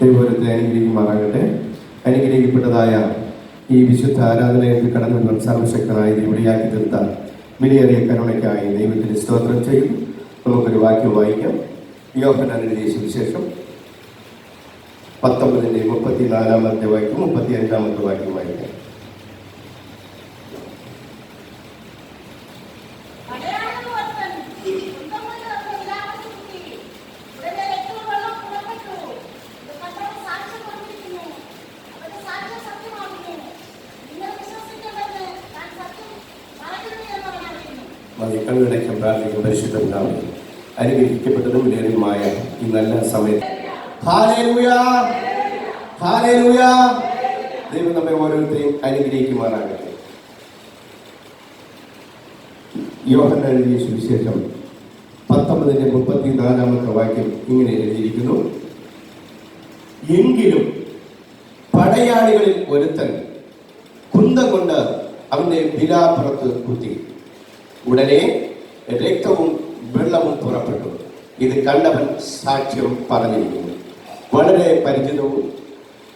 ദൈവത്തെ അനുഗ്രഹിക്കുമാറാകട്ടെ. അനുഗ്രഹിക്കപ്പെട്ടതായ ഈ വിശുദ്ധ ആരാധനയിൽ കടന്നു വന്ന സർവശക്തനായ ദൈവയാക്കി തീർത്ത വിലയേറിയ കരുണയ്ക്കായി ദൈവത്തിന് സ്തോത്രം ചെയ്യും. നമുക്കൊരു വാക്യം വായിക്കാം. യോഹന്നാൻ എഴുതിയ സുവിശേഷം 19:34 വാക്യം 35 വാക്യം വായിക്കാം. കണ്ണടയ്ക്കാൻ പ്രാർത്ഥിക്കും. പരിശുദ്ധനാമം അനുഗ്രഹിക്കപ്പെട്ടതും വിലയേറിയതുമായ ഈ നല്ല സമയത്ത് ഹല്ലേലൂയ, ഹല്ലേലൂയ. ദൈവം നമ്മെ ഓരോരുത്തരെയും അനുഗ്രഹിക്കുമാറാകട്ടെ. യോഹന്നാൻ എഴുതിയ സുവിശേഷം 19:34 വാക്യം ഇങ്ങനെ എഴുതിയിരിക്കുന്നു: എങ്കിലും പടയാളികളിൽ ഒരുത്തൻ കുന്തം കൊണ്ട് അവന്റെ വിലാപ്പുറത്ത് കുത്തി, ഉടനെ രക്തവും വെള്ളവും പുറപ്പെട്ടു. ഇത് കണ്ടവൻ സാക്ഷ്യം പറഞ്ഞിരിക്കുന്നു. വളരെ പരിചിതവും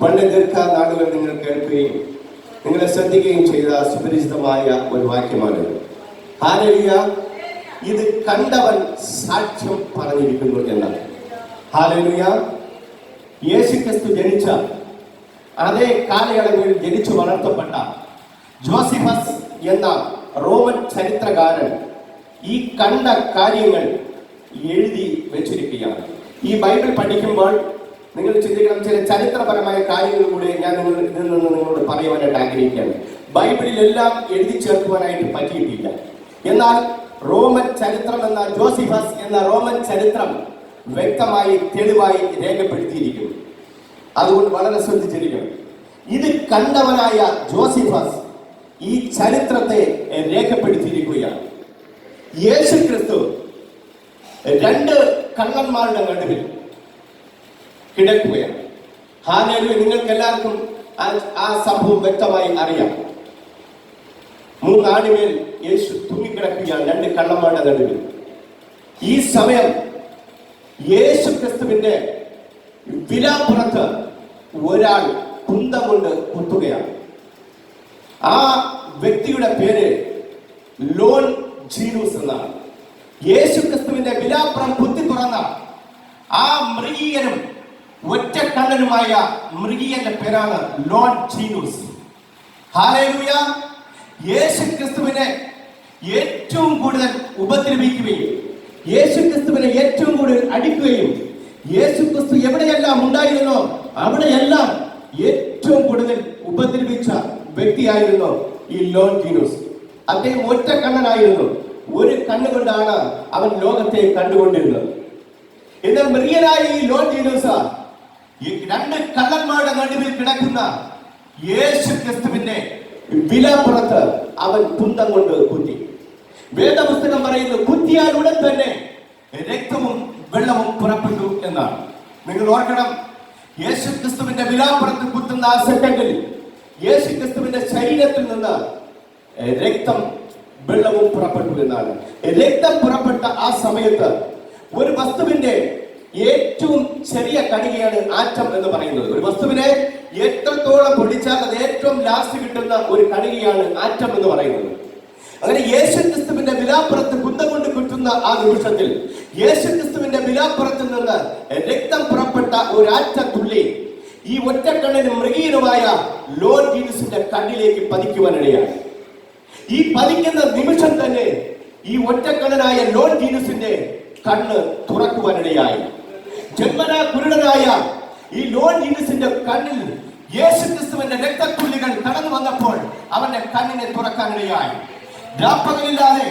വളരെ ദീർഘനാളുകൾ നിങ്ങൾ കേൾക്കുകയും നിങ്ങളെ ശ്രദ്ധിക്കുകയും ചെയ്ത സുപരിചിതമായ ഒരു വാക്യമാണ്. ഹല്ലേലൂയ. ഇത് കണ്ടവൻ സാക്ഷ്യം പറഞ്ഞിരിക്കുന്നു എന്നാണ്. ഹല്ലേലൂയ. യേശുക്രിസ്തു ജനിച്ച അതേ കാലയളവിൽ ജനിച്ചു വളർത്തപ്പെട്ട ജോസിഫസ് എന്ന റോമൻ ചരിത്രകാരൻ ഈ കണ്ട കാര്യങ്ങൾ എഴുതി വെച്ചിരിക്കുകയാണ്. ഈ ബൈബിൾ പഠിക്കുമ്പോൾ നിങ്ങൾ ചിന്തിക്കണം, ചില ചരിത്രപരമായ കാര്യങ്ങൾ കൂടെ ഞാൻ നിങ്ങളോട് പറയുവാനായിട്ട് ആഗ്രഹിക്കുകയാണ്. ബൈബിളിലെല്ലാം എഴുതി ചേർക്കുവാനായിട്ട് പറ്റിയിട്ടില്ല. എന്നാൽ റോമൻ ചരിത്രം എന്ന ജോസിഫസ് എന്ന റോമൻ ചരിത്രം വ്യക്തമായി തെളിവായി രേഖപ്പെടുത്തിയിരിക്കുന്നു. അതുകൊണ്ട് വളരെ ശ്രദ്ധിച്ചിരിക്കണം. ഇത് കണ്ടവനായ ജോസിഫസ് ഈ ചരിത്രത്തെ രേഖപ്പെടുത്തിയിരിക്കുകയാണ്. യേശുക്രിസ്തു 2 കള്ളന്മാരുടെ നടുവിൽ കിടക്കുകയാണ്. ഹല്ലേലൂയ. നിങ്ങൾക്ക് എല്ലാവർക്കും ആ സംഭവം വ്യക്തമായി അറിയാം. 3 ആണിമേൽ യേശു തൂങ്ങിക്കിടക്കുകയാണ് 2 കള്ളന്മാരുടെ നടുവിൽ. ഈ സമയം യേശുക്രിസ്തുവിന്റെ വിലാപ്പുറത്ത് ഒരാൾ കുന്തം കൊണ്ട് കുത്തുകയാണ്. ആ വ്യക്തിയുടെ പേര് ലോൺ ജീനൂസ് എന്നാണ്. യേശുക്രിസ്തുവിന്റെ വിലാപ്പുറം കുത്തി തുറന്ന ആ മൃഗീയനും ഒറ്റ കണ്ണനുമായ മൃഗീയന്റെ പേരാണ് ലോൺ ജീനൂസ്. ഹല്ലേലൂയ. യേശുക്രിസ്തുവിനെ ഏറ്റവും കൂടുതൽ ഉപദ്രവിക്കുകയും യേശുക്രിസ്തുവിനെ ഏറ്റവും കൂടുതൽ അടിക്കുകയും യേശുക്രിസ്തു എവിടെയെല്ലാം ഉണ്ടായിരുന്നോ അവിടെയെല്ലാം ഏറ്റവും കൂടുതൽ ഉപദ്രവിച്ച വ്യക്തിയായിരുന്നു ഈ ലോൺ ജീനൂസ്. അദ്ദേഹം ഒറ്റ കണ്ണനായിരുന്നു. ഒരു കണ്ണുകൊണ്ടാണ് അവൻ ലോകത്തെ കണ്ടുകൊണ്ടിരുന്നത്. എന്നാൽ മൃഗീയനായ ഈ ലോൺ ജീനൂസ് ഈ 2 കള്ളന്മാരുടെ നടുവിൽ കിടക്കുന്ന യേശുക്രിസ്തുവിന്റെ വിലാപ്പുറത്ത് അവൻ കുന്തം കൊണ്ട് കുത്തി. വേദപുസ്തകം പറയുന്നു, കുത്തിയാൽ ഉടൻ തന്നെ രക്തവും വെള്ളവും പുറപ്പെട്ടു എന്നാണ്. നിങ്ങൾ ഓർക്കണം, യേശുക്രിസ്തുവിന്റെ വിലാപ്പുറത്ത് കുത്തുന്ന ആ സെക്കൻഡിൽ യേശുക്രിസ്തുവിന്റെ ശരീരത്തിൽ നിന്ന് രക്തം വെള്ളവും പുറപ്പെട്ടു എന്നാണ്. രക്തം പുറപ്പെട്ട ആ സമയത്ത് ഒരു വസ്തുവിന്റെ ഏറ്റവും ചെറിയ കണികയാണ് ആറ്റം എന്ന് പറയുന്നത്. ഒരു വസ്തുവിനെ എത്രത്തോളം പൊടിച്ചാൽ അത് ഏറ്റവും ലാസ്റ്റ് കിട്ടുന്ന ഒരു കണികയാണ് ആറ്റം എന്ന് പറയുന്നത്. അങ്ങനെ യേശുക്രിസ്തുവിന്റെ വിലാപ്പുറത്ത് കുന്തം കൊണ്ട് കുത്തുന്ന ആ നിമിഷത്തിൽ യേശുക്രിസ്തുവിന്റെ വിലാപ്പുറത്തിൽ നിന്ന് രക്തം പുറപ്പെട്ട ഒരാറ്റ തുള്ളി ഈ ഒറ്റക്കണ്ണിന് മൃഗീയനുമായ ലോൺ ജീനൂസിന്റെ കണ്ണിലേക്ക് പതിക്കുവാനിടയാണ്. ഈ പതിക്കുന്ന നിമിഷം തന്നെ ഈ ഒറ്റക്കണ്ണനായ ലോൺ ജീനൂസിന്റെ കണ്ണ് തുറക്കുവാനിടയായി. ജന്മനാ കുരുടനായ ഈ ലോൺ ജീനൂസിന്റെ കണ്ണിൽ യേശുക്രിസ്തുവിന്റെ രക്തത്തുള്ളികൾ കടന്നു വന്നപ്പോൾ അവന്റെ കണ്ണിനെ തുറക്കാനിടയായി. രാപ്പകലില്ലാതെ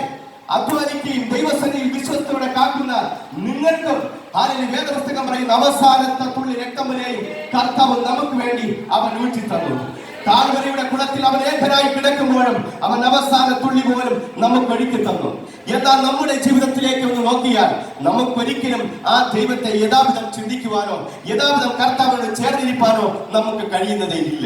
അധ്വാനിക്കുകയും ദൈവസന്നിധിയിൽ വിശ്വസ്തയോടെ കാക്കുന്ന നിങ്ങൾക്കും വേദപുസ്തകം പറയുന്ന അവസാനത്തെ തുള്ളി രക്തം വരെയും കർത്താവ് നമുക്ക് വേണ്ടി അവൻ ഊറ്റി തന്നു. താഴ്വരയുടെ കുളത്തിൽ അവൻ ഏകനായി കിടക്കുമ്പോഴും അവൻ അവസാന തുള്ളി പോലും നമുക്ക് ഒഴുക്കി തന്നു. എന്നാൽ നമ്മുടെ ജീവിതത്തിലേക്ക് ഒന്ന് നോക്കിയാൽ നമുക്കൊരിക്കലും ആ ദൈവത്തെ യഥാവിധം ചിന്തിക്കുവാനോ യഥാവിധം കർത്താവിനോട് ചേർന്നിരിക്കാനോ നമുക്ക് കഴിയുന്നതേ ഇല്ല.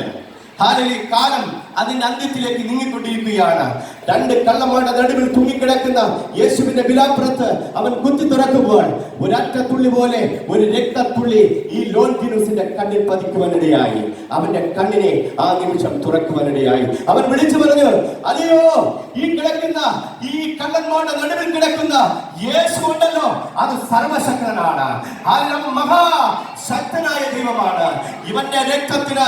കാലം അതിന്റെ അന്ത്യത്തിലേക്ക് നീങ്ങിക്കൊണ്ടിരിക്കുകയാണ്. രണ്ട് കള്ളന്മാരുടെ നടുവിൽ തൂങ്ങിക്കിടക്കുന്ന യേശുവിന്റെ വിലാപ്പുറത്ത് അവൻ കുത്തി തുറക്കുമ്പോൾ ഒരൊറ്റ തുള്ളി പോലെ ഒരു രക്തത്തുള്ളി ഈ ലോൺഗിനൂസിന്റെ കണ്ണിൽ പതിക്കുവാനിടയായി. അവന്റെ കണ്ണിനെ ആ നിമിഷം തുറക്കുവാനിടയായി. അവൻ വിളിച്ചു പറഞ്ഞു, അതെയോ, ഈ കിടക്കുന്ന ഈ കള്ളന്മാരുടെ നടുവിൽ കിടക്കുന്ന യേശു ഉണ്ടല്ലോ, അത് സർവശക്തനാണ്, മഹാശക്തനായ ദൈവമാണ്. ഇവന്റെ രക്തത്തിന്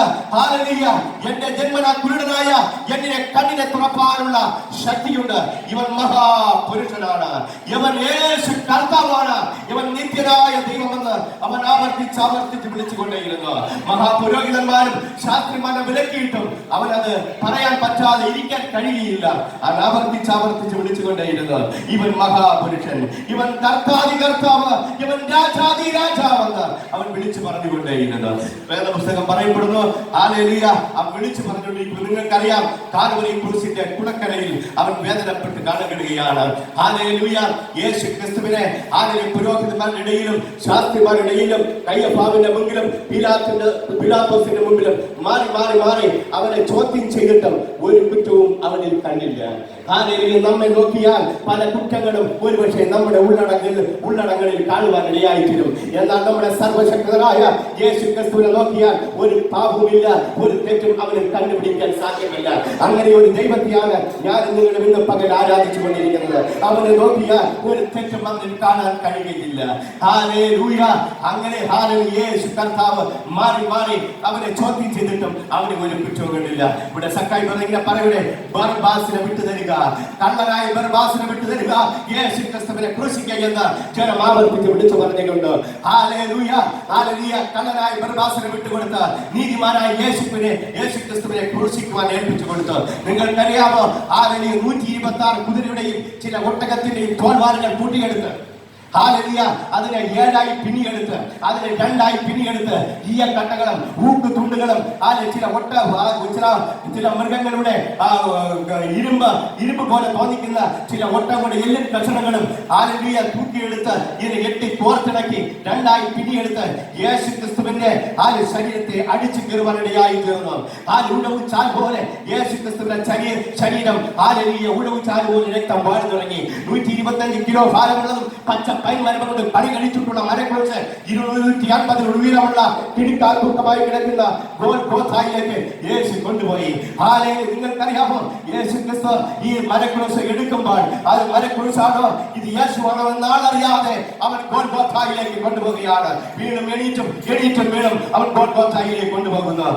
എന്റെ ജന്മനാ കുരുടനായ എന്നെ കണ്ണിനെ തുറപ്പാനുള്ള ശക്തിയുണ്ട്. ഇവൻ മഹാപുരുഷനാണ്, ഇവൻ യേശു കർത്താവാണ്, ഇവൻ നിത്യനായ ദൈവമെന്ന് അവൻ ആവർത്തിച്ച് വിളിച്ചുകൊണ്ടേയിരുന്നു. മഹാപുരോഹിതന്മാരും ശാസ്ത്രിമാരും വിലക്കിയിട്ടും അവനത് പറയാൻ പറ്റാതെ ഇരിക്കാൻ കഴിയുകയില്ല. അത് ആവർത്തിച്ച് വിളിച്ചുകൊണ്ടേയിരുന്നു. ഇവൻ മഹാപുരുഷൻ, ഇവൻ കർത്താതി കർത്താവ്, ഇവൻ രാജാതി രാജാവെന്ന് അവൻ വിളിച്ചു പറഞ്ഞുകൊണ്ടേയിരുന്നു. വേദപുസ്തകം പറയപ്പെടുന്നു, ഹല്ലേലൂയ, അവൻ വിളിച്ചു പറഞ്ഞുകൊണ്ടിരിക്കുന്നു. നിങ്ങൾക്കറിയാം, കാൽവരി ക്രൂശിന്റെ കുളക്കരയിൽ അവൻ വേദനപ്പെട്ട് കാണപ്പെടുകയാണ്. ഹല്ലേലൂയ, യേശു ക്രിസ്തുവിനെ പുരോഹിതന്മാരുടെ ഇടയിലും ശാസ്ത്രിമാരുടെ ഇടയിലും കയ്യഫാവിന്റെ മുമ്പിലും പിലാത്തോസിന്റെ മുമ്പിലും മാറി അവനെ ചോദ്യം ചെയ്തിട്ടും ഒരു കുറ്റവും അവനിൽ കണ്ടില്ല. ഹല്ലേലൂയ, നമ്മെ നോക്കിയാൽ പല കുറ്റങ്ങളും ഒരുപക്ഷെ നമ്മുടെ ഉള്ളടങ്ങളിൽ കാണുവാൻ ഇടയായിത്തീരും. എന്നാൽ നമ്മുടെ സർവശക്തനായ യേശു ക്രിസ്തുവിനെ നോക്കിയാൽ ഒരു പാപവുമില്ല, ഒരു തെറ്റും അവന് കണ്ടുപിടിക്കാൻ സാധ്യമല്ല. അങ്ങനെ ഒരു ദൈവത്തെയാണ് ഞാൻ നിങ്ങളുടെ ഇന്ന് പകൽ ആരാധിച്ചു കൊണ്ടിരിക്കുന്നത്. അവനെ നോക്കിയാൽ ഒരു തെറ്റും അവന് കാണാൻ കഴിയുകയില്ല. ഹല്ലേലൂയ, അങ്ങനെ യേശു കർത്താവ് മാറി അവനെ ചോദ്യം ചെയ്തിട്ടും അവന് ഒരു കുറ്റവും കണ്ടില്ല. ഇവിടെ സക്കായി ഇങ്ങനെ പറയുടെ, ബർബാസിനെ വിട്ടുതരിക, കള്ളനായ ബർബാസിനെ വിട്ടുതരിക, യേശു ക്രിസ്തുവിനെ ക്രൂശിക്കുക എന്ന് ജനം ആവർത്തിച്ച് വിളിച്ചു പറഞ്ഞുകൊണ്ട് ഹല്ലേലൂയ, കള്ളനായ ബർബാസിനെ വിട്ടുകൊടുത്ത് നീതിമാനായ യേശു ക്രിസ്തുവിനെ ക്രൂശിക്കുവാൻ ഏൽപ്പിച്ചു കൊടുത്തു. നിങ്ങൾക്കറിയാമോ, 126 കുതിരയുടെയും ചില ഒട്ടകത്തിന്റെയും തോൽവാലുകൾ കൂട്ടിയെടുത്ത് അതിനെ 7ആയി പിന്നിയെടുത്ത്, അതിനെ 2ആയി പിന്നിയെടുത്ത് ഈയ കട്ടകളും ഊക്കുതുണ്ടുകളും ചില മൃഗങ്ങളുടെ ഇരുമ്പ് പോലെ തോന്നിക്കുന്ന ചില ഒട്ടകങ്ങളുടെ എല്ലിൻ കഷണങ്ങളും തൂക്കിയെടുത്ത് ഇതിനെ 8 കോർത്തിണക്കി 2ആയി പിന്നിയെടുത്ത് യേശു ക്രിസ്തുവിന്റെ ശരീരത്തെ അടിച്ചു കയറുവാനിടയായി തീർന്നു. ഉടവ് ചാൽ പോലെ യേശു ക്രിസ്തുവിന്റെ ശരീരം ഉടവ് ചാൽ പോലെ രക്തം വാഴി തുടങ്ങി. 125 കിലോ ഭാരമുള്ളതും പച്ച പൈൻമരങ്ങളുടെ പണി കഴിച്ചിട്ടുള്ള മരക്കുറിച്ച് 250 ഉയരമുള്ള കിടിക്കാൽ തൂക്കമായി കിടക്കുന്ന ഗോൽഗോഥായിലേക്ക് യേശു കൊണ്ടുപോയി. നിങ്ങൾക്കറിയാമോ, യേശു ക്രിസ്തു ഈ മരക്കുറിച്ച് എടുക്കുമ്പോൾ അത് മരക്കുറിച്ചാണോ ഇത് യേശുവാണോ എന്നാളറിയാതെ അവൻ ഗോൽഗോഥായിലേക്ക് കൊണ്ടുപോവുകയാണ്. വീണ്ടും എണീറ്റും വീണ്ടും അവൻ ഗോൽഗോഥായിലേക്ക് കൊണ്ടുപോകുന്നു.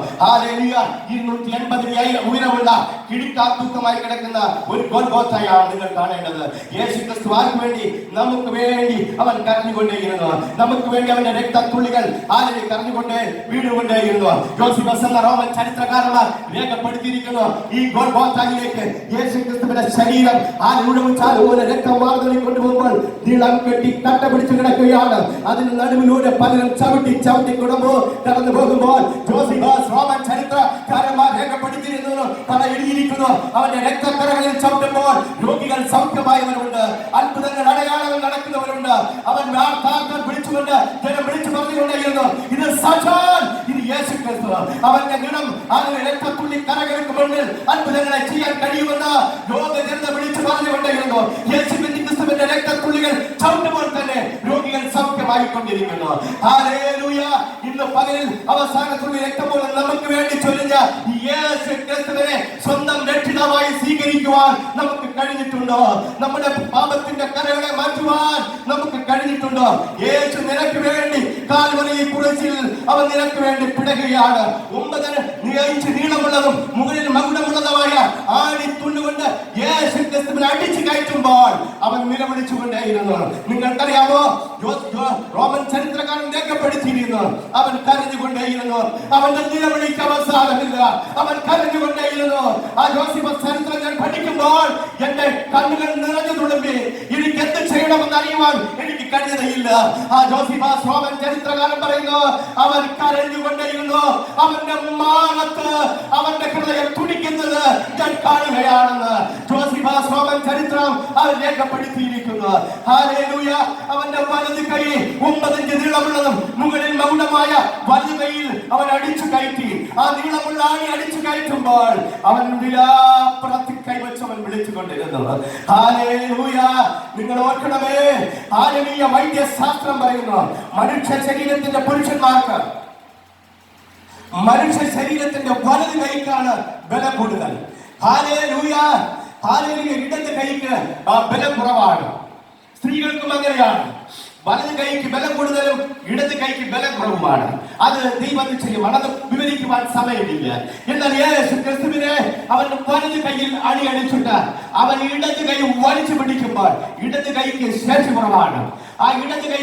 280 ഉയരമുള്ള കിടിക്കാൽ തൂക്കമായി കിടക്കുന്ന ഒരു ഗോൽഗോഥായാണ് നിങ്ങൾ കാണേണ്ടത്. യേശു ക്രിസ്തു ആർക്ക് വേണ്ടി? നമുക്ക് വേണ്ടി അവൻ കരഞ്ഞുകൊണ്ടേയിരുന്നു. നമുക്ക് വേണ്ടി അവന്റെ രക്തത്തുള്ളികൾ കരഞ്ഞുകൊണ്ടേ വീടുകൊണ്ടേയിരുന്നു. ജോസിഫസ് എന്ന റോമൻ ചരിത്രകാരന്മാർ രേഖപ്പെടുത്തിയിരിക്കുന്നു, ഈ ഗോൽഗോഥായിലേക്ക് യേശു ക്രിസ്തുവിന്റെ ശരീരം പോലെ രക്തം വാർന്നു കൊണ്ടുപോകുമ്പോൾ നീളം കെട്ടി കട്ട പിടിച്ചു കിടക്കുകയാണ്. അതിന് നടുവിലൂടെ പലരും ചവിട്ടി കടന്നു പോകുമ്പോൾ ജോസിഫസ് റോമൻ ചരിത്രകാരന്മാർ രേഖപ്പെടുത്തിയിരുന്നു, പല എഴുതിയിരിക്കുന്നു, അവന്റെ രക്തക്കറകളിൽ ചവിട്ടുമ്പോൾ രോഗികൾ സൗഖ്യമായവരുണ്ട്, അത്ഭുതങ്ങൾ അടയാളങ്ങൾ നടക്കുന്നവരുണ്ട്. അവൻ വിളിച്ചുകൊണ്ട് ജനം വിളിച്ചു പറഞ്ഞുകൊണ്ടേയിരുന്നു, ഇത് സാക്ഷാൽ ഇത് യേശു ക്രിസ്തു. അവന്റെ ഗുണം രക്തത്തുള്ളി കരകൾക്ക് മുന്നിൽ അത്ഭുതങ്ങളെ ചെയ്യാൻ കഴിയുമെന്ന് ലോക ജനത വിളിച്ചു പറഞ്ഞുകൊണ്ടേയിരുന്നു. യേശുവിന്റെ ക്രിസ്തുവിന്റെ രക്തത്തുള്ളികൾ ചവിട്ടുമ്പോൾ തന്നെ രോഗികൾ സൗഖ്യമായിക്കൊണ്ടിരിക്കുന്നു. ഹല്ലേലൂയ, ഇന്ന് പകലിൽ അവസാനത്തുള്ളി രക്തമൂലം നമുക്ക് വേണ്ടി ചൊരിഞ്ഞ യേശു ക്രിസ്തുവിനെ സ്വന്തം രക്ഷിതാവായി സ്വീകരിക്കുവാൻ നമുക്ക് കഴിഞ്ഞിട്ടുണ്ടോ? നമ്മുടെ പാപത്തിന്റെ കരകളെ മാറ്റുവാൻ നമുക്ക് കഴിഞ്ഞിട്ടുണ്ടോ? യേശു നിനക്ക് വേണ്ടി കാൽവരി ക്രൂശിൽ അവൻ നിനക്ക് വേണ്ടി പിടയുകയാണ്. 9 ഇഞ്ച് നീളമുള്ളതും മുകളിൽ മകുടമുള്ളതുമായ ആണിത്തുണ്ടുകൊണ്ട് യേശു ക്രിസ്തുവിനെ അടിച്ചു കയറ്റുമ്പോൾ അവൻ നിലവിളിച്ചുകൊണ്ടേയിരുന്നു. നിങ്ങൾക്കറിയാമോ, റോമൻ ചരിത്രകാരൻ രേഖപ്പെടുത്തിയിരുന്നു, അവൻ കരഞ്ഞുകൊണ്ടേയിരുന്നു. അവന്റെ നിലവിളിക്ക് അവസാനമില്ല, അവൻ കരഞ്ഞുകൊണ്ടേയിരുന്നു. ആ ജോസിഫസ് ചരിത്രം ഞാൻ പഠിക്കുമ്പോൾ എന്റെ കണ്ണുകൾ നിറഞ്ഞു തുളുമ്പി. എനിക്ക് എന്ത് ചെയ്യണമെന്ന് അറിയുവാൻ എനിക്ക് കഴിയുകയില്ല. ആ ജോസിഫസ് റോമൻ ചരിത്രകാരൻ പറയുന്നു, അവൻ കരഞ്ഞുകൊണ്ടേയിരുന്നു. അവന്റെ മാന ഓർത്ത് അവന്റെ ഹൃദയം തുടിക്കുന്നത് ഞാൻ കാണുകയാണെന്ന് ജോസിഫാസ് റോമൻ ചരിത്രം അവർ രേഖപ്പെടുത്തിയിരിക്കുന്നു. ഹല്ലേലൂയ. അവന്റെ വലത് കൈ 9 ഇഞ്ച് നീളമുള്ളതും മുകളിൽ മൗഢമായ വലത് കൈയിൽ അവൻ അടിച്ചു കയറ്റി. ആ നീളമുള്ള ആണി അടിച്ചു കയറ്റുമ്പോൾ അവൻ വിലാപ്രതി കൈവച്ച് അവൻ വിളിച്ചുകൊണ്ടിരുന്നു. ഹല്ലേലൂയ. നിങ്ങൾ ഓർക്കണമേ, ആത്മീയ വൈദ്യശാസ്ത്രം പറയുന്നു മനുഷ്യ ശരീരത്തിന്റെ പുരുഷന്മാർക്ക് മനുഷ്യ ശരീരത്തിന്റെ വലത് കൈക്കാണ് ബലം കൂടുതൽ. ഹല്ലേലൂയ. ഹല്ലേലൂയ. ഇടത് കൈക്ക് ബലം കുറവാണ്. സ്ത്രീകൾക്കും അങ്ങനെയാണ്. വലത് കൈക്ക് ബലം കൂടുതലും ഇടത് കൈക്ക് ബലം കുറവുമാണ്. അത് ദൈവനിശ്ചയമാണ്. അത് വിവരിക്കുവാൻ സമയമില്ല. എന്നാൽ യേശു ക്രിസ്തുവിനെ അവൻ വലത് കൈയിൽ അണിയടിച്ചിട്ട് അവൻ ഇടത് കൈ വലിച്ചു പിടിക്കുമ്പോൾ ഇടത് കൈക്ക് ശേഷി കുറവാണ്. ആ ഇടത് കൈ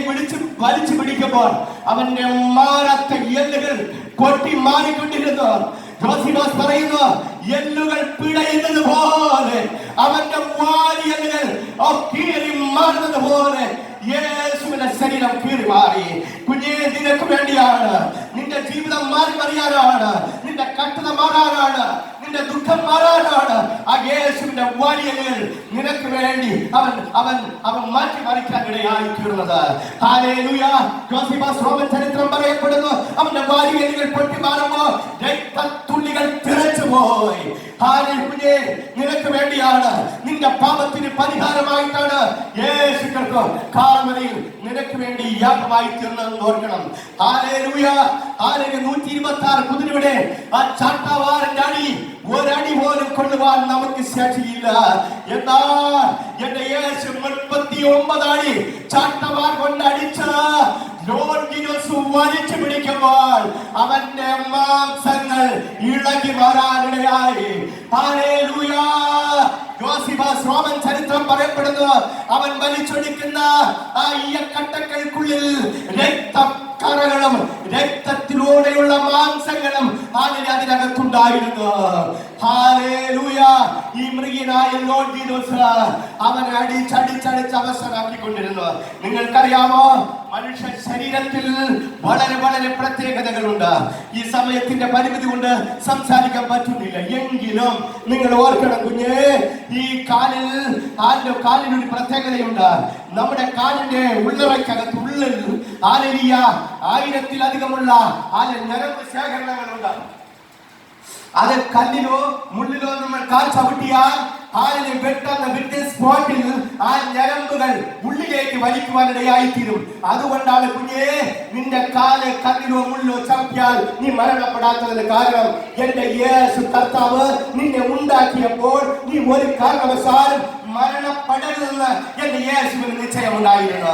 വലിച്ചു പിടിക്കുമ്പോൾ അവന്റെ മാറാത്ത എല്ലുകൾ കൊട്ടി മാറിക്കൊണ്ടിരുന്നു. ജോസിഫാസ് പറയുന്നു, എല്ലുകൾ പിടയുന്നത് പോലെ അവന്റെ വാരിയെല്ലുകൾ കീറി മാറുന്നത് പോലെ യേശുവിന്റെ ശരീരം കീറി മാറി. കുഞ്ഞേ, നിനക്ക് വേണ്ടിയാണ്. നിന്റെ ജീവിതം മാറി മറിയാനാണ്. നിന്റെ കഷ്ടത മാറാനാണ്. നിന്റെ ദുഃഖം മാറാനാണ്. ആ യേശുവിന്റെ വാരിയെല്ലുകൾ നിനക്ക് വേണ്ടി അവൻ അവൻ അവൻ മാറ്റി മറിക്കാൻ ഇടയായി തീർന്നത്. ഹല്ലേലൂയ. ജോസിഫാസ് റോമൻ ചരിത്രം പറയപ്പെടുന്നു, അവന്റെ വാരിയെല്ലുകൾ പൊട്ടി മാറുമ്പോൾ രക്തത്തുള്ളികൾ തിളച്ചു പോയി. ഹല്ലേലൂയ. നിനക്ക് വേണ്ടിയാണ്. നിന്റെ പാപത്തിന് പരിഹാരമായിട്ടാണ് യേശു ക്രിസ്തു കാൽവരിയിൽ നിനക്ക് വേണ്ടി യാഗമായി തീർന്നതെന്ന് ഓർക്കണം. ഹല്ലേലൂയ. ഹല്ലേലൂയ. 126 കുതിരയുടെ ആ ചാട്ടവാറിന്റെ അടി ഒരടി പോലും കൊള്ളുവാൻ നമുക്ക് ശേഷിയില്ല. എന്നാൽ എന്റെ യേശു 39 അടി ചാട്ടവാർ കൊണ്ട് അടിച്ച് വലിച്ചു പിടിക്കുമ്പോൾ അവന്റെ മാംസങ്ങൾ ഇളകി വരാനിടയായി. ഹല്ലേലൂയ. ജോസിഫാസ് റോമൻ ചരിത്രം പറയപ്പെടുന്നു, അവൻ വലിച്ചൊടിക്കുന്ന ആ ഈയക്കട്ടകൾക്കുള്ളിൽ രക്തക്കറകളും രക്തത്തിലൂടെയുള്ള മാംസങ്ങളും അതിനകത്തുണ്ടായിരുന്നു. ഹല്ലേലൂയ. ഈ മൃഗീയനായ ലോർഡ് ജീസസ് അവൻ അടിച്ചടിച്ചടിച്ച് അവസരമാക്കിക്കൊണ്ടിരുന്നു. നിങ്ങൾക്കറിയാമോ, മനുഷ്യ ശരീരത്തിൽ വളരെ വളരെ പ്രത്യേകതകളുണ്ട്. ഈ സമയത്തിന്റെ പരിമിതി കൊണ്ട് സംസാരിക്കാൻ പറ്റുന്നില്ല. എങ്കിലും നിങ്ങൾ ഓർക്കണം കുഞ്ഞേ, ഈ കാലിനൊരു പ്രത്യേകതയുണ്ട്. നമ്മുടെ കാലിന്റെ ഉള്ളറയ്ക്കകത്ത് ഉള്ളിൽ 1000-ലധികമുള്ള ഞരമ്പ് ശേഖരണങ്ങളുണ്ട്. അത് കല്ലിലോ മുള്ളിലോ നമ്മൾ കാൽ ചവിട്ടിയാൽ കാലിനെ വെട്ടുന്ന സ്പോട്ടിൽ ആ ഞരമ്പുകൾ ഉള്ളിലേക്ക് വലിക്കുവാനിടയായിത്തീരും. അതുകൊണ്ടാണ് കുഞ്ഞേ, നിന്റെ കാല് കല്ലിലോ മുള്ളിലോ ചവിട്ടിയാൽ നീ മരണപ്പെടാത്തതിന് കാരണം എന്റെ യേശു കർത്താവ് നിന്നെ ഉണ്ടാക്കിയപ്പോൾ നീ ഒരു കാരണവശാലും മരണപ്പെടരുതെന്ന് എന്റെ യേശുവിന് നിശ്ചയമുണ്ടായിരുന്നു.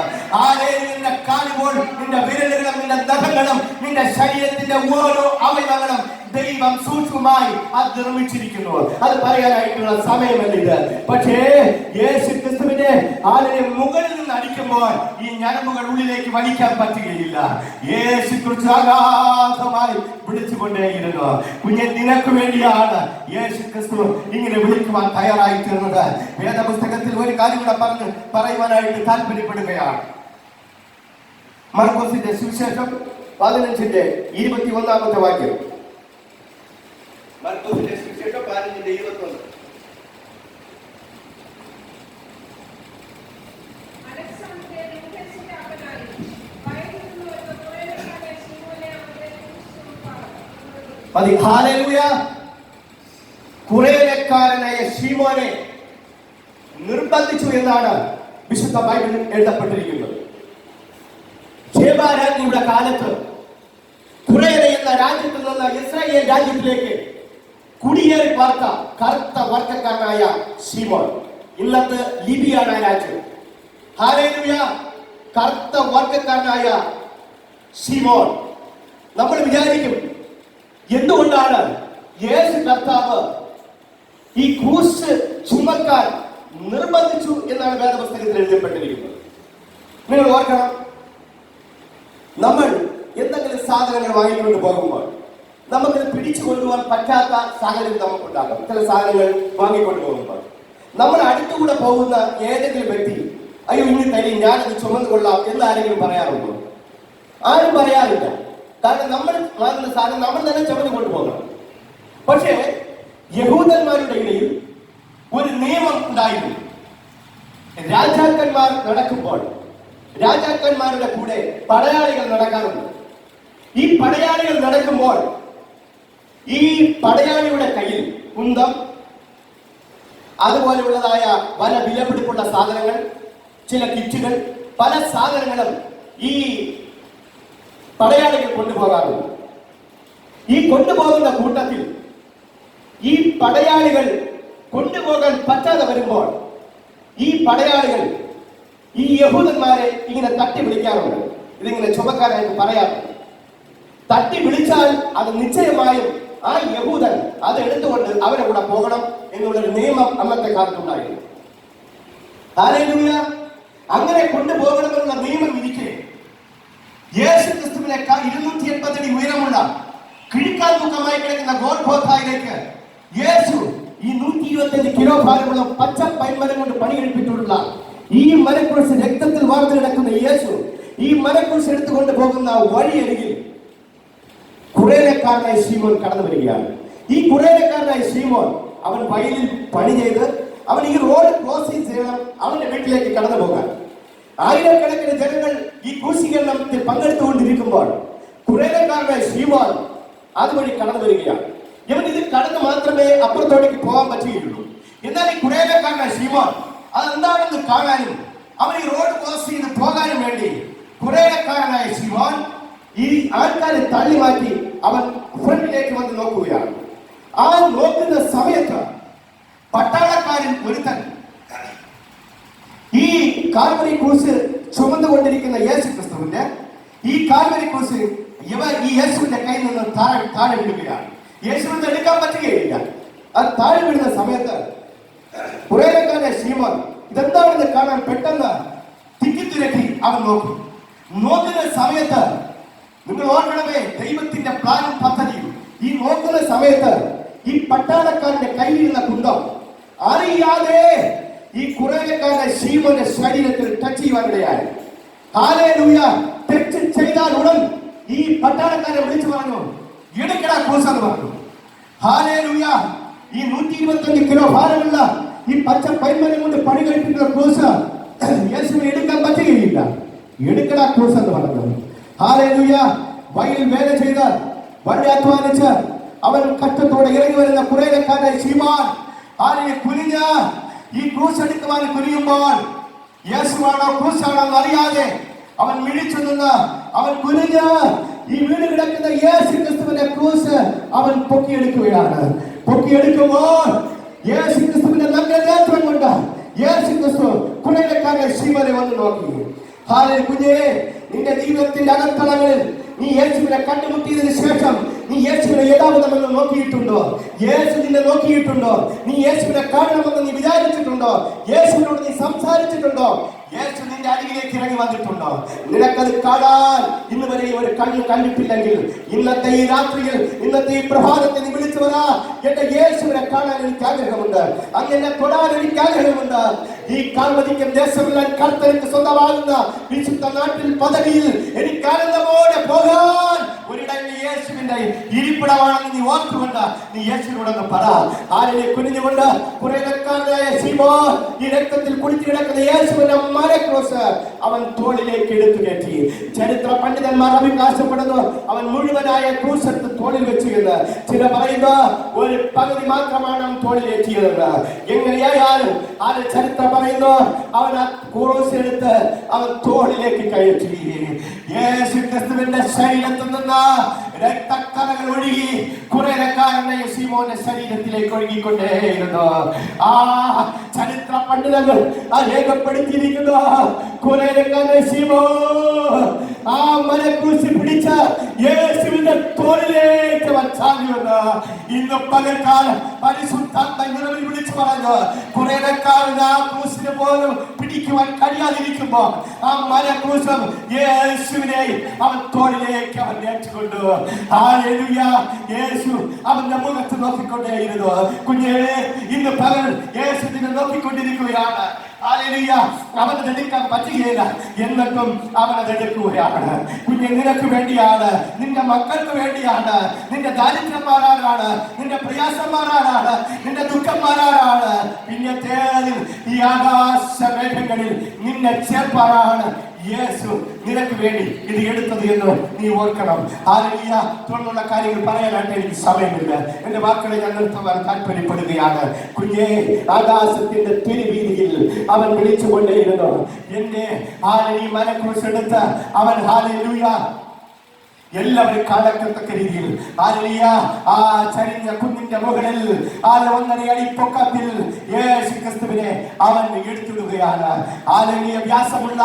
നിന്റെ കാലുമ്പോൾ നിന്റെ വിരലുകളും നിന്റെ നഖങ്ങളും നിന്റെ ശരീരത്തിന്റെ ഓരോ അവയവങ്ങളും ദൈവം സൂക്ഷ്മമായി അത് നിർമ്മിച്ചിരിക്കുന്നു. അത് പറയാനായിട്ടുള്ള സമയമല്ലിത്. പക്ഷേ യേശു ക്രിസ്തുവിന്റെ മുകളിൽ നിന്ന് അടിക്കുമ്പോൾ ഈ ഞരമ്പുകൾ ഉള്ളിലേക്ക് വലിക്കാൻ പറ്റുകയില്ല. യേശു ക്രിസ്തു അഗാധമായി വിളിച്ചുകൊണ്ടേയിരുന്നു. കുഞ്ഞെ, നിനക്ക് വേണ്ടിയാണ് യേശു ക്രിസ്തു ഇങ്ങനെ വിളിക്കുവാൻ തയ്യാറായി തീർന്നത്. വേദപുസ്തകത്തിൽ ഒരു കാര്യം കൂടെ പറയുവാനായിട്ട് താല്പര്യപ്പെടുകയാണ്. മർക്കോസിന്റെ സുവിശേഷം 15:21 വാക്യം. മർക്കോസിന്റെ സുവിശേഷം 15:21. ഹല്ലേലൂയ. കുറേനക്കാരനായ ശീമോനെ നിർബന്ധിച്ചു എന്നാണ് വിശുദ്ധ ബൈബിളിൽ എഴുതപ്പെട്ടിരിക്കുന്നത്. ശേബാരാജ്ഞിയുടെ കാലത്ത് കുറേന എന്ന രാജ്യത്ത് നിന്ന് ഇസ്രായേൽ രാജ്യത്തിലേക്ക് കുടിയേറി പാർത്ത കറുത്ത വർഗ്ഗക്കാരനായ ശീമോൻ. ഇന്നത്തെ ലിബിയാണ് രാജ്യം. ഹല്ലേലൂയ. കറുത്ത വർഗ്ഗക്കാരനായ ശീമോൻ. നമ്മൾ വിചാരിക്കും, എന്തുകൊണ്ടാണ് യേശു കർത്താവ് ഈ ക്രൂശ് ചുമക്കാൻ നിർബന്ധിച്ചു എന്നാണ് വേദപുസ്തകത്തിൽ എഴുതപ്പെട്ടിരിക്കുന്നത്. നിങ്ങൾ ഓർക്കണം, നമ്മൾ എന്തെങ്കിലും സാധനങ്ങൾ വാങ്ങിക്കൊണ്ട് പോകുമ്പോൾ നമുക്ക് പിടിച്ചു കൊണ്ടുപോകാൻ പറ്റാത്ത സാഹചര്യം നമുക്കുണ്ടാകും. ചില സാധനങ്ങൾ വാങ്ങിക്കൊണ്ട് പോകുമ്പോൾ നമ്മൾ അടുത്തുകൂടെ പോകുന്ന ഏതെങ്കിലും വ്യക്തി, അയ്യോ ഇനി തരി, ഞാനത് ചുമന്നു കൊള്ളാം എന്ന് ആരെങ്കിലും പറയാറുണ്ടോ? ആരും പറയാറില്ല. കാരണം നമ്മൾ വാങ്ങുന്ന സാധനം നമ്മൾ തന്നെ ചുമന്നു കൊണ്ടുപോകണം. പക്ഷേ യഹൂദന്മാരുടെ ഇടയിൽ ഒരു നിയമം ഉണ്ടായിരുന്നു. രാജാക്കന്മാർ നടക്കുമ്പോൾ രാജാക്കന്മാരുടെ കൂടെ പടയാളികൾ നടക്കാറുണ്ട്. ഈ പടയാളികൾ നടക്കുമ്പോൾ ഈ പടയാളിയുടെ കയ്യിൽ കുന്തം, അതുപോലെയുള്ളതായ പല വിലപിടിപ്പുള്ള സാധനങ്ങൾ, ചില കിറ്റുകൾ, പല സാധനങ്ങളും ഈ പടയാളികൾ കൊണ്ടുപോകാറുണ്ട്. ഈ കൊണ്ടുപോകുന്ന കൂട്ടത്തിൽ ഈ പടയാളികൾ കൊണ്ടുപോകാൻ പറ്റാതെ വരുമ്പോൾ ഈ പടയാളികൾ ഈ യഹൂദന്മാരെ ഇങ്ങനെ തട്ടി വിളിക്കാറുണ്ട്. ഇതിങ്ങനെ ചുമക്കാനായിട്ട് പറയാറുണ്ട്. തട്ടി വിളിച്ചാൽ അത് നിശ്ചയമായും ആ യഹൂദൻ അത് എടുത്തുകൊണ്ട് അവരെ കൂടെ പോകണം എന്നുള്ളൊരു നിയമം അന്നത്തെ കാലത്തുണ്ടായിരുന്നു. ഹല്ലേലൂയ. അങ്ങനെ കൊണ്ടുപോകണമെന്നുള്ള നിയമം ഇരിക്കെ യേശു ക്രിസ്തുവിനെ 280 അടി ഉയരമുള്ള കിഴക്കാൻ മുഖമായി കിടക്കുന്ന ഗോൽഗോഥായിലേക്ക് യേശു ഈ 125 കിലോ ഭാരമുള്ള പച്ച പൈൻമരം കൊണ്ട് പണിയെടുപ്പിച്ചിട്ടുള്ള ഈ മരക്കുരിശ് രക്തത്തിൽ വാർന്നു കിടക്കുന്ന യേശു ഈ മരക്കുരിശ് എടുത്തുകൊണ്ട് പോകുന്ന വഴിയരികിൽ കുറേനക്കാരനായ ശീമോൻ കടന്നു വരികയാണ്. ഈ കുറേനക്കാരനായ ശീമോൻ അവൻ വയലിൽ പണി ചെയ്ത് അവൻ ഈ റോഡ് ക്രോസിംഗ് ചെയ്യണം അവന്റെ വീട്ടിലേക്ക് കടന്നു പോകാൻ. ആയിരക്കണക്കിന് ജനങ്ങൾ ഈ ക്രൂശീകരണത്തിൽ പങ്കെടുത്തുകൊണ്ടിരിക്കുമ്പോൾ കുറേനക്കാരനായ ശീമോൻ അതുവഴി കടന്നു വരികയാണ്. ഇവൻ ഇത് കടന്ന് മാത്രമേ അപ്പുറത്തോടേക്ക് പോകാൻ പറ്റുകയുള്ളൂ. എന്നാൽ ഈ കുറേനക്കാരനായ ശീമോൻ അതെന്താണെന്ന് കാണാനും അവൻ ഈ റോഡ് ക്രോസ് ചെയ്ത് പോകാനും വേണ്ടി കുറേനക്കാരനായ ശീമോൻ ഈ ആൾക്കാരെ തള്ളി മാറ്റി അവൻ ഫ്രണ്ടിലേക്ക് വന്ന് നോക്കുകയാണ്. ആ നോക്കുന്ന സമയത്ത് പട്ടാളക്കാരൻ ഒരുത്തൻ ഈ കാൽവരി ക്രൂശ് ചുമന്നുകൊണ്ടിരിക്കുന്ന യേശു ക്രിസ്തുവിന്റെ ഈ കാൽവരി ക്രൂശ് ഈ യേശുവിന്റെ കയ്യിൽ നിന്ന് താഴെ വിടുകയാണ്. യേശുവിനെ എടുക്കാൻ പറ്റുകയില്ല. അത് താഴെ വിടുന്ന സമയത്ത് കുറേനക്കാരനായ ശീമോൻ ഇതെന്താണെന്ന് കാണാൻ പെട്ടെന്ന് തിക്കിത്തിരക്കി അവൻ നോക്കും. നോക്കുന്ന സമയത്ത് നിങ്ങൾ ഓർക്കണമേ, ദൈവത്തിന്റെ പ്ലാനും പദ്ധതിയും ഈ നോക്കുന്ന സമയത്ത് ഈ പട്ടാളക്കാരന്റെ കയ്യിലുള്ള കുന്തം അറിയാതെ ഈ കുറേനക്കാരന്റെ ശീമോന്റെ ശരീരത്തിൽ ടച്ച് ചെയ്യുവാനിടയായി. ഹല്ലേലൂയ. തെറ്റ് ചെയ്താൽ ഉടൻ ഈ പട്ടാളക്കാരനെ വിളിച്ചു പറഞ്ഞു, എടുക്കടാ ക്രൂശ് എന്ന് പറഞ്ഞു. ഹല്ലേലൂയ. ഈ 125 കിലോ ഭാരമുള്ള ഈ പച്ച പൈൻമരം കൊണ്ട് പണി കഴിപ്പിക്കുന്ന ക്രൂശ് യേശുവിനെ എടുക്കാൻ പറ്റുകയില്ല. എടുക്കടാ ക്രൂശ് എന്ന് പറഞ്ഞു. ഹല്ലേലൂയ. വയലിൽ വേല ചെയ്ത് വണ്ടി അധ്വാനിച്ച് അവൻ കഷ്ടത്തോടെ ഇറങ്ങി വരുന്ന കുറേനക്കാരനായ ശീമോൻ ആരെയും കുനിഞ്ഞ ഈ ക്രൂശ് എടുക്കുവാൻ കുനിയുമ്പോൾ യേശുവാണോ ക്രൂശാണോ എന്ന് അറിയാതെ അവൻ മിഴിച്ചു നിന്ന് അവൻ കുനിഞ്ഞ് ഈ വീട് കിടക്കുന്ന യേശു ക്രിസ്തുവിന്റെ ക്രൂശ് അവൻ പൊക്കിയെടുക്കുകയാണ്. പൊക്കിയെടുക്കുമ്പോൾ യേശു ക്രിസ്തുവിന്റെ നല്ല നേത്രം കൊണ്ട് യേശു ക്രിസ്തു കുറേനക്കാരനായ ശീമോനെ വന്ന് നോക്കി. ഹാലേ കുഞ്ഞേ, നിന്റെ ജീവിതത്തിന്റെ അകത്തളങ്ങളിൽ നീ യേശുവിനെ കണ്ടുമുട്ടിയതിനു ശേഷം നീ യേശുവിനെ യഥാർത്ഥമെന്ന് നോക്കിയിട്ടുണ്ടോ? യേശു നിന്നെ നോക്കിയിട്ടുണ്ടോ? നീ യേശുവിനെ കാണണമെന്ന് നീ വിചാരിച്ചിട്ടുണ്ടോ? യേശുവിനോട് നീ സംസാരിച്ചിട്ടുണ്ടോ? യേശു നിന്റെ അരികിലേക്ക് ഇറങ്ങി വന്നിട്ടുണ്ടോ? നിനക്കത് കാണാൻ ഇന്ന് വരെ ഒരു കണ്ണ് കണ്ടിട്ടില്ലെങ്കിൽ ഇന്നത്തെ ഈ രാത്രിയിൽ, ഇന്നത്തെ ഈ പ്രഭാതത്തെ നീ വിളിച്ചു വരാ. എന്റെ യേശുവിനെ കാണാൻ എനിക്ക് ആഗ്രഹമുണ്ട്. അങ്ങനെ തൊടാൻ എനിക്ക് ആഗ്രഹമുണ്ട്. ഈ കാൽവരിക്കും ദേശമെല്ലാം കർത്തർക്ക് സ്വന്തമാകുന്ന വിശുദ്ധ നാട്ടിൽ പദവിയിൽ എനിക്ക് ആനന്ദമോടെ പോകാൻ ഒരിടം യേശുവിന്റെ ഇരിപ്പിടമാണെന്ന് നീ ഓർത്തുകൊണ്ട് നീ യേശുവിനോടൊന്ന് പറ. ആരെ കുനിഞ്ഞുകൊണ്ട് കുറേനക്കാരനായ ശീമോൻ ഈ രക്തത്തിൽ കുടിച്ചു കിടക്കുന്ന യേശുവിന്റെ മരക്രോസ് അവൻ തോളിലേക്ക് എടുത്തു കയറ്റി. ചരിത്ര പണ്ഡിതന്മാർ അഭിപ്രായപ്പെടുന്നു അവൻ മുഴുവനായ ക്രൂശ് എടുത്ത് തോളിൽ വെച്ചു എന്ന്. ചില പറയുന്ന ഒരു പകുതി മാത്രമാണ് അവൻ തോളിലേറ്റിയതെന്ന്. എങ്ങനെയായാലും ആ ചരിത്രം പറയുന്നു അവൻ ആ ക്രൂശ് എടുത്ത് അവൻ തോളിലേക്ക് കയറ്റി. യേശു ക്രിസ്തുവിന്റെ ശരീരത്തിൽ നിന്ന് രക്തക്കറകൾ ഒഴുകി കുറേനക്കാരനായ ശീമോന്റെ ശരീരത്തിലേക്ക് ഒഴുകിക്കൊണ്ടേയിരുന്നു. ആ ചരിത്ര പണ്ഡിതങ്ങൾ ആ രേഖപ്പെടുത്തിയിരിക്കുന്നു. കുറേനക്കാരനായ ശീമോൻ ആ മരക്രൂശ് പിടിച്ച യേശുവിന്റെ തോളിലേക്ക് വച്ചായിരുന്നു. ഇന്ന് പകൽക്കാലം പരിശുദ്ധാത്മ നിറവിൽ വിളിച്ചു പറഞ്ഞു, കുറേനക്കാരൻ ആ ക്രൂശിനെ പോലും പിടിക്കുവാൻ കഴിയാതിരിക്കുമ്പോ ആ മരക്രൂശം യേശുവിനെ അവൻ തോളിലേക്ക് അവൻ ഏറ്റുകൊണ്ടു. ഹല്ലേലൂയ. യേശു അവന്റെ മുഖത്ത് നോക്കിക്കൊണ്ടേയിരുന്നു. കുഞ്ഞേ, ഇന്ന് പകൽ യേശു നിന്നെ നോക്കിക്കൊണ്ടിരിക്കുകയാണ്. ഹല്ലേലൂയ, അവനതെടുക്കാൻ പറ്റുകയില്ല. എന്നിട്ടും അവനതെടുക്കുകയാണ്. കുഞ്ഞെ, നിനക്ക് വേണ്ടിയാണ്, നിന്റെ മക്കൾക്ക് വേണ്ടിയാണ്. നിന്റെ ദാരിദ്ര്യന്മാരാണ്, നിന്റെ പ്രയാസന്മാരാണ്, നിന്റെ ദുഃഖന്മാരാണ്. പിന്നെ തേളിൽ ഈ ആകാശ മേഘങ്ങളിൽ നിന്നെ ചേർപ്പാറാണ് യേശു നിനക്ക് വേണ്ടി ഇത് എടുത്തത് എന്ന് നീ ഓർക്കണം. ഹല്ലേലൂയ. തുടർന്നുള്ള കാര്യങ്ങൾ പറയാനായിട്ട് എനിക്ക് സമയമില്ല. എന്റെ വാക്കുകളെ ഞാൻ നിർത്തുവാൻ താല്പര്യപ്പെടുകയാണ്. കുഞ്ഞേ, ആകാശത്തിന്റെ തിരുവീതിയിൽ അവൻ വിളിച്ചുകൊണ്ടേയിരുന്നു. എന്റെ ഈ മരക്കുരിശെടുത്ത് അവൻ ഹല്ലേലൂയ എല്ലാവരും കാണത്തക്ക രീതിയിൽ ഹല്ലേലൂയ ആ ചരിഞ്ഞ കുന്നിന്റെ മുകളിൽ 1.5 അടി പൊക്കത്തിൽ യേശു ക്രിസ്തുവിനെ അവൻ എടുത്തിടുകയാണ്. ഹല്ലേലൂയ. വ്യാസമുള്ള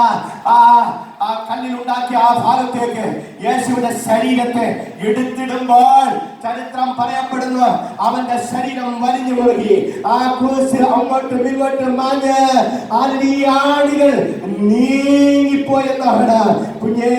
ആ കല്ലിലുണ്ടാക്കിയ ആ ഭാഗത്തേക്ക് യേശുവിന്റെ ശരീരത്തെ എടുത്തിടുമ്പോൾ ചരിത്രം പറയപ്പെടുന്നു, അവന്റെ ശരീരം വലിഞ്ഞു മുറുകി ആ ക്രൂശ് അങ്ങോട്ടും ഇങ്ങോട്ടും മാഞ്ഞ് ആണികൾ നീങ്ങിപ്പോയെന്നാണ്. കുഞ്ഞേ,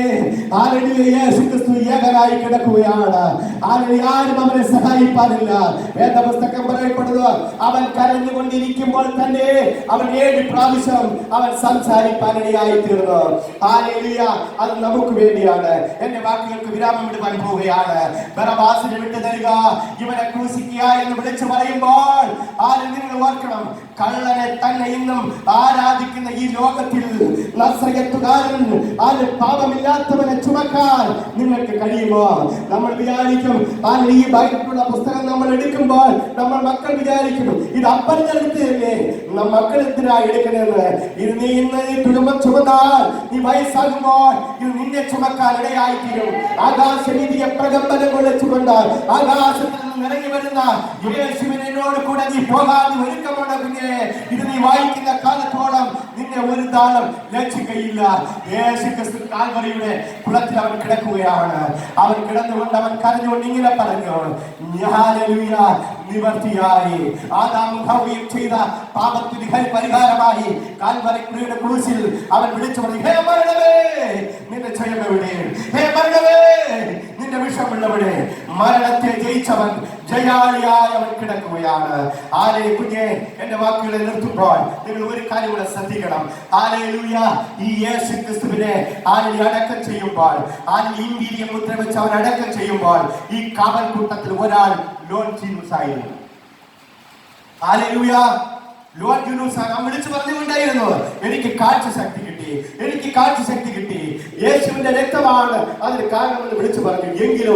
യേശു ക്രിസ്തു ഏകനായി കിടക്കുകയാണ്. ആരും അവനെ സഹായിപ്പാനില്ല. വേദപുസ്തകം പറയപ്പെടുന്നു, അവൻ കരഞ്ഞുകൊണ്ടിരിക്കുമ്പോൾ തന്നെ അവൻ 7 പ്രാവശ്യം അവൻ സംസാരിപ്പാനിടയായി തീർന്നു. ഹല്ലേലൂയ. അത് നമുക്ക് വേണ്ടിയാണ്. എന്റെ വാക്കുകൾക്ക് വിരാമം ഇടുവാൻ പോവുകയാണ്. ബറബ്ബാസിനെ വിട്ടു തരിക, ഇവനെ ക്രൂശിക്കുക എന്ന് വിളിച്ചു പറയുമ്പോൾ നിങ്ങൾ ഓർക്കണം, കള്ളനെ തന്നെ ഇന്നും ആരാധിക്കുന്ന ഈ ലോകത്തിൽ നസ്രയത്തുകാരൻ പാപമില്ലാത്തവനെ ചുമക്കാൻ നിങ്ങൾക്ക് കഴിയുമോ? നമ്മൾ വിചാരിക്കും, ഈ ബൈബിളിലുള്ള പുസ്തകം നമ്മൾ എടുക്കുമ്പോൾ നമ്മൾ മക്കൾ വിചാരിക്കുന്നു, ഇത് അപ്പൻ്റെ അടുത്തല്ലേ, മക്കൾ എന്തിനാ എടുക്കണമെന്ന്. ഇത് നീ ഇന്ന് ഈ കുടുംബം ചുമന്നാൽ നീ വയസ്സാകുമ്പോൾ ഇത് നിന്നെ ചുമക്കാൻ ഇടയായിത്തീരും. ആകാശനീതിയെ പ്രകമ്പനം കൊള്ളിച്ചുകൊണ്ട് ആകാശത്തിൽ നിന്ന് ഇറങ്ങി വരുന്ന യേശുവിനോട് കൂടെ നീ പോകാതെ ഒരുക്കമുണ്ട്. കുഞ്ഞെ, ഇത് നീ വായിക്കുന്ന കാലത്തോളം നിന്നെ ഒരു താളം ലക്ഷിക്കയില്ല. യേശു ക്രിസ്തു കാൽവരിയുടെ കുളത്തിൽ അവൻ കിടക്കുകയാണ്. അവൻ കിടന്നുകൊണ്ട് അവൻ കരഞ്ഞുകൊണ്ട് ഇങ്ങനെ പറഞ്ഞു, ഹല്ലേലൂയ, നിവർത്തിയായി. ആദാമും ഹവ്വയും ചെയ്ത പാപത്തിന് പരിഹാരമായി കാൽവരിയുടെ ക്രൂശിൽ അവൻ വിളിച്ചു പറഞ്ഞു, ഹേ മരണമേ, നിന്റെ ജയം എവിടെ? ഹേ മരണമേ, നിന്റെ വിഷമുള്ളവിടെ? മരണത്തെ ജയിച്ചവൻ ജയാളിയായി അവൻ കിടക്കുകയാണ്. കുഞ്ഞെ, എന്റെ വാക്കുകളെ നിർത്തുമ്പോൾ നിങ്ങൾ ഒരു കാര്യം കൂടെ ശ്രദ്ധിക്കണം. ഹല്ലേലൂയ. ഈ യേശു ക്രിസ്തുവിനെ അടക്കം ചെയ്യുമ്പോൾ, ഇമ്പീരിയം മുദ്ര വെച്ച് അവൻ അടക്കം ചെയ്യുമ്പോൾ ഈ കാവൽ കൂട്ടത്തിൽ ഒരാൾ ലോൺ ആയിരുന്നു. ഹല്ലേലൂയ. ലോൺ വിളിച്ചു പറഞ്ഞുകൊണ്ടായിരുന്നു, എനിക്ക് കാഴ്ചശക്തി കിട്ടി, എനിക്ക് കാഴ്ചശക്തി കിട്ടി, യേശുവിന്റെ രക്തമാണ് അതിന് കാരണമെന്ന് വിളിച്ചു പറഞ്ഞു. എങ്കിലും